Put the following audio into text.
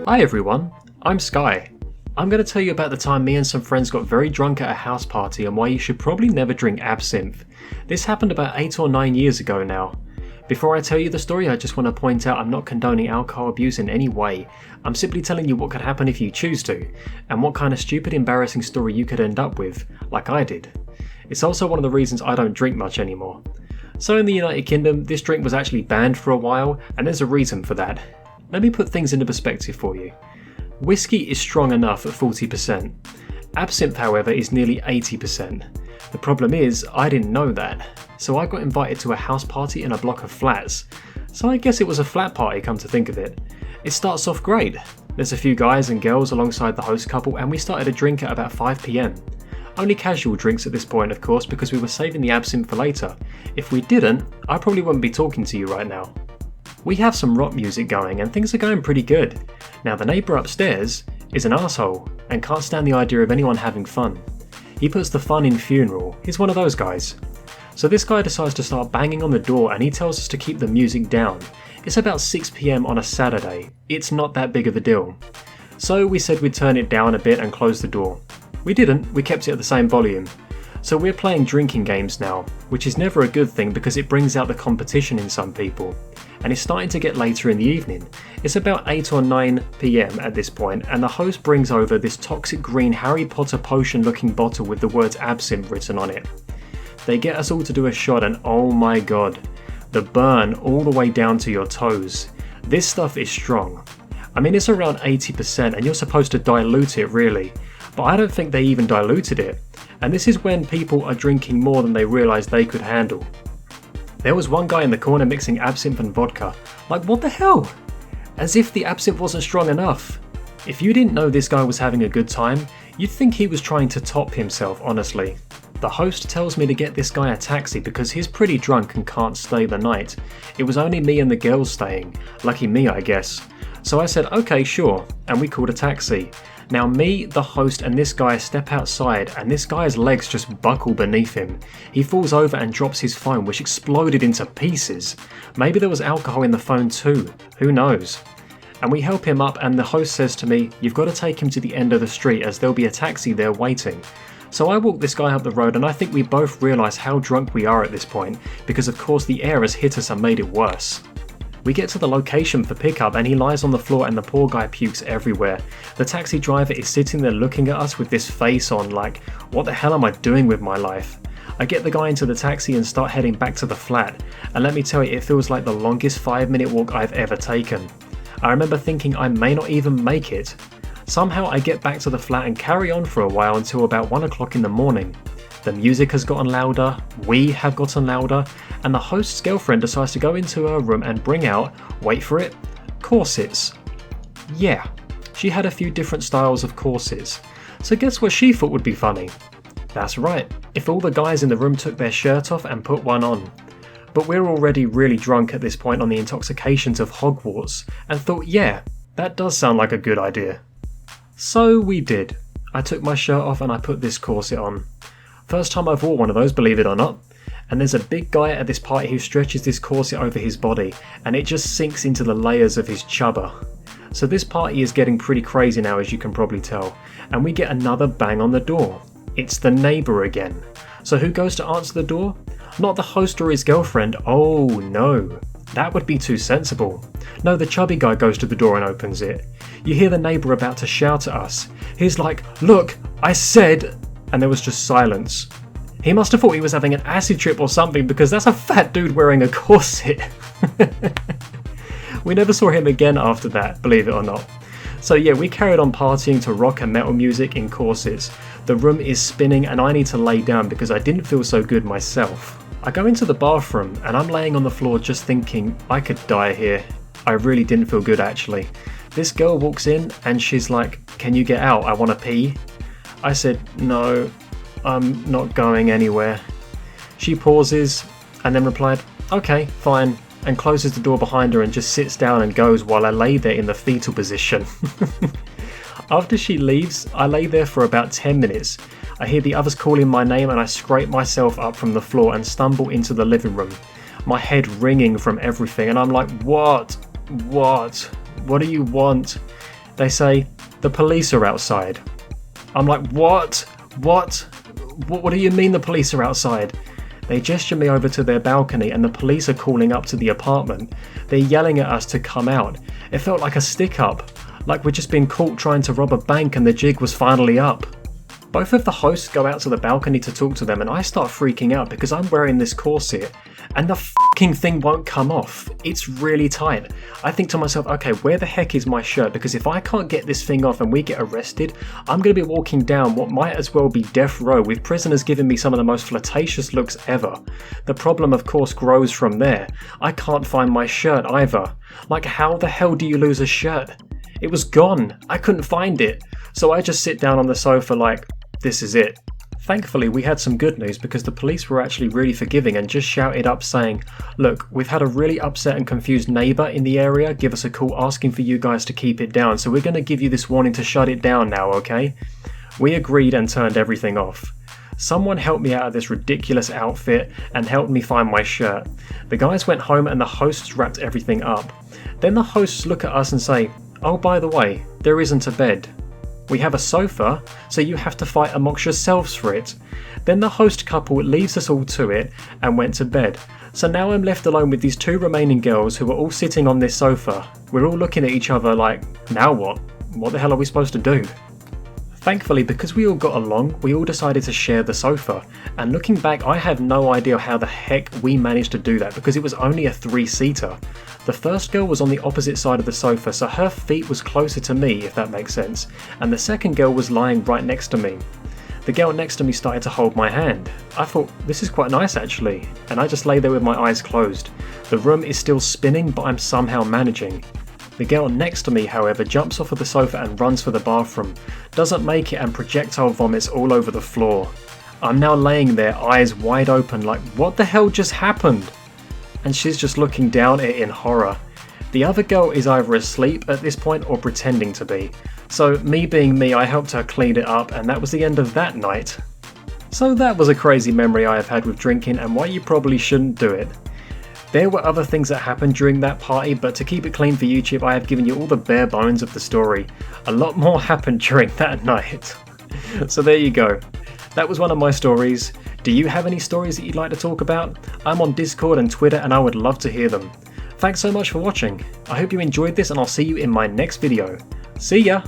Hi everyone, I'm Skai. I'm going to tell you about the time me and some friends got very drunk at a house party and why you should probably never drink absinthe. This happened about 8 or 9 years ago now. Before I tell you the story, I just want to point out I'm not condoning alcohol abuse in any way. I'm simply telling you what could happen if you choose to, and what kind of stupid embarrassing story you could end up with, like I did. It's also one of the reasons I don't drink much anymore. So in the United Kingdom, this drink was actually banned for a while, and there's a reason for that. Let me put things into perspective for you. Whiskey is strong enough at 40%. Absinthe, however, is nearly 80%. The problem is, I didn't know that, so I got invited to a house party in a block of flats. So I guess it was a flat party, come to think of it. It starts off great. There's a few guys and girls alongside the host couple, and we started a drink at about 5 PM. Only casual drinks at this point, of course, because we were saving the absinthe for later. If we didn't, I probably wouldn't be talking to you right now. We have some rock music going and things are going pretty good. Now the neighbour upstairs is an asshole and can't stand the idea of anyone having fun. He puts the fun in funeral, he's one of those guys. So this guy decides to start banging on the door and he tells us to keep the music down. It's about 6 PM on a Saturday, it's not that big of a deal. So we said we'd turn it down a bit and close the door. We didn't, we kept it at the same volume. So we're playing drinking games now, which is never a good thing because it brings out the competition in some people. And it's starting to get later in the evening. It's about 8 or 9 PM at this point, and the host brings over this toxic green Harry Potter potion looking bottle with the words absinthe written on it. They get us all to do a shot and oh my god, the burn all the way down to your toes. This stuff is strong. I mean, it's around 80% and you're supposed to dilute it really, but I don't think they even diluted it. And this is when people are drinking more than they realise they could handle. There was one guy in the corner mixing absinthe and vodka. Like, what the hell? As if the absinthe wasn't strong enough. If you didn't know this guy was having a good time, you'd think he was trying to top himself, honestly. The host tells me to get this guy a taxi because he's pretty drunk and can't stay the night. It was only me and the girls staying. Lucky me, I guess. So I said, okay, sure, and we called a taxi. Now me, the host, and this guy step outside and this guy's legs just buckle beneath him. He falls over and drops his phone, which exploded into pieces. Maybe there was alcohol in the phone too, who knows? And we help him up and the host says to me, you've got to take him to the end of the street as there'll be a taxi there waiting. So I walk this guy up the road and I think we both realise how drunk we are at this point, because of course the air has hit us and made it worse. We get to the location for pickup and he lies on the floor and the poor guy pukes everywhere. The taxi driver is sitting there looking at us with this face on like, what the hell am I doing with my life? I get the guy into the taxi and start heading back to the flat, and let me tell you, it feels like the longest 5-minute walk I've ever taken. I remember thinking I may not even make it. Somehow I get back to the flat and carry on for a while until about 1 o'clock in the morning. The music has gotten louder, we have gotten louder, and the host's girlfriend decides to go into her room and bring out, wait for it, corsets. Yeah, she had a few different styles of corsets. So guess what she thought would be funny? That's right, if all the guys in the room took their shirt off and put one on. But we're already really drunk at this point on the intoxications of Hogwarts, and thought, yeah, that does sound like a good idea. So we did. I took my shirt off and I put this corset on. First time I've worn one of those, believe it or not. And there's a big guy at this party who stretches this corset over his body and it just sinks into the layers of his chubber. So this party is getting pretty crazy now, as you can probably tell. And we get another bang on the door. It's the neighbour again. So who goes to answer the door? Not the host or his girlfriend. Oh no. That would be too sensible. No, the chubby guy goes to the door and opens it. You hear the neighbour about to shout at us. He's like, look, I said... And there was just silence. He must have thought he was having an acid trip or something because that's a fat dude wearing a corset. We never saw him again after that, believe it or not. So yeah, we carried on partying to rock and metal music in corsets. The room is spinning and I need to lay down because I didn't feel so good myself. I go into the bathroom and I'm laying on the floor just thinking, I could die here. I really didn't feel good actually. This girl walks in and she's like, can you get out? I want to pee. I said, no, I'm not going anywhere. She pauses and then replied, okay, fine, and closes the door behind her and just sits down and goes while I lay there in the fetal position. After she leaves, I lay there for about 10 minutes. I hear the others calling my name and I scrape myself up from the floor and stumble into the living room. My head ringing from everything and I'm like, what do you want? They say, "The police are outside." I'm like, what? What do you mean the police are outside? They gesture me over to their balcony and the police are calling up to the apartment. They're yelling at us to come out. It felt like a stick up, like we'd just been caught trying to rob a bank and the jig was finally up. Both of the hosts go out to the balcony to talk to them and I start freaking out because I'm wearing this corset and the fucking thing won't come off. It's really tight. I think to myself, okay, where the heck is my shirt? Because if I can't get this thing off and we get arrested, I'm going to be walking down what might as well be death row with prisoners giving me some of the most flirtatious looks ever. The problem of course grows from there. I can't find my shirt either. Like, how the hell do you lose a shirt? It was gone. I couldn't find it. So I just sit down on the sofa like, this is it. Thankfully, we had some good news because the police were actually really forgiving and just shouted up saying, "Look, we've had a really upset and confused neighbour in the area give us a call asking for you guys to keep it down, so we're going to give you this warning to shut it down now, okay?" We agreed and turned everything off. Someone helped me out of this ridiculous outfit and helped me find my shirt. The guys went home and the hosts wrapped everything up. Then the hosts look at us and say, "Oh, by the way, there isn't a bed. We have a sofa, so you have to fight amongst yourselves for it." Then the host couple leaves us all to it and went to bed. So now I'm left alone with these two remaining girls who are all sitting on this sofa. We're all looking at each other like, now what? What the hell are we supposed to do? Thankfully, because we all got along, we all decided to share the sofa. And looking back, I have no idea how the heck we managed to do that because it was only a 3-seater. The first girl was on the opposite side of the sofa, so her feet was closer to me, if that makes sense. And the second girl was lying right next to me. The girl next to me started to hold my hand. I thought, this is quite nice actually. And I just lay there with my eyes closed. The room is still spinning, but I'm somehow managing. The girl next to me, however, jumps off of the sofa and runs for the bathroom, doesn't make it and projectile vomits all over the floor. I'm now laying there, eyes wide open, like, what the hell just happened? And she's just looking down at it in horror. The other girl is either asleep at this point or pretending to be. So me being me, I helped her clean it up and that was the end of that night. So that was a crazy memory I have had with drinking and why you probably shouldn't do it. There were other things that happened during that party, but to keep it clean for YouTube, I have given you all the bare bones of the story. A lot more happened during that night. So there you go. That was one of my stories. Do you have any stories that you'd like to talk about? I'm on Discord and Twitter and I would love to hear them. Thanks so much for watching. I hope you enjoyed this and I'll see you in my next video. See ya!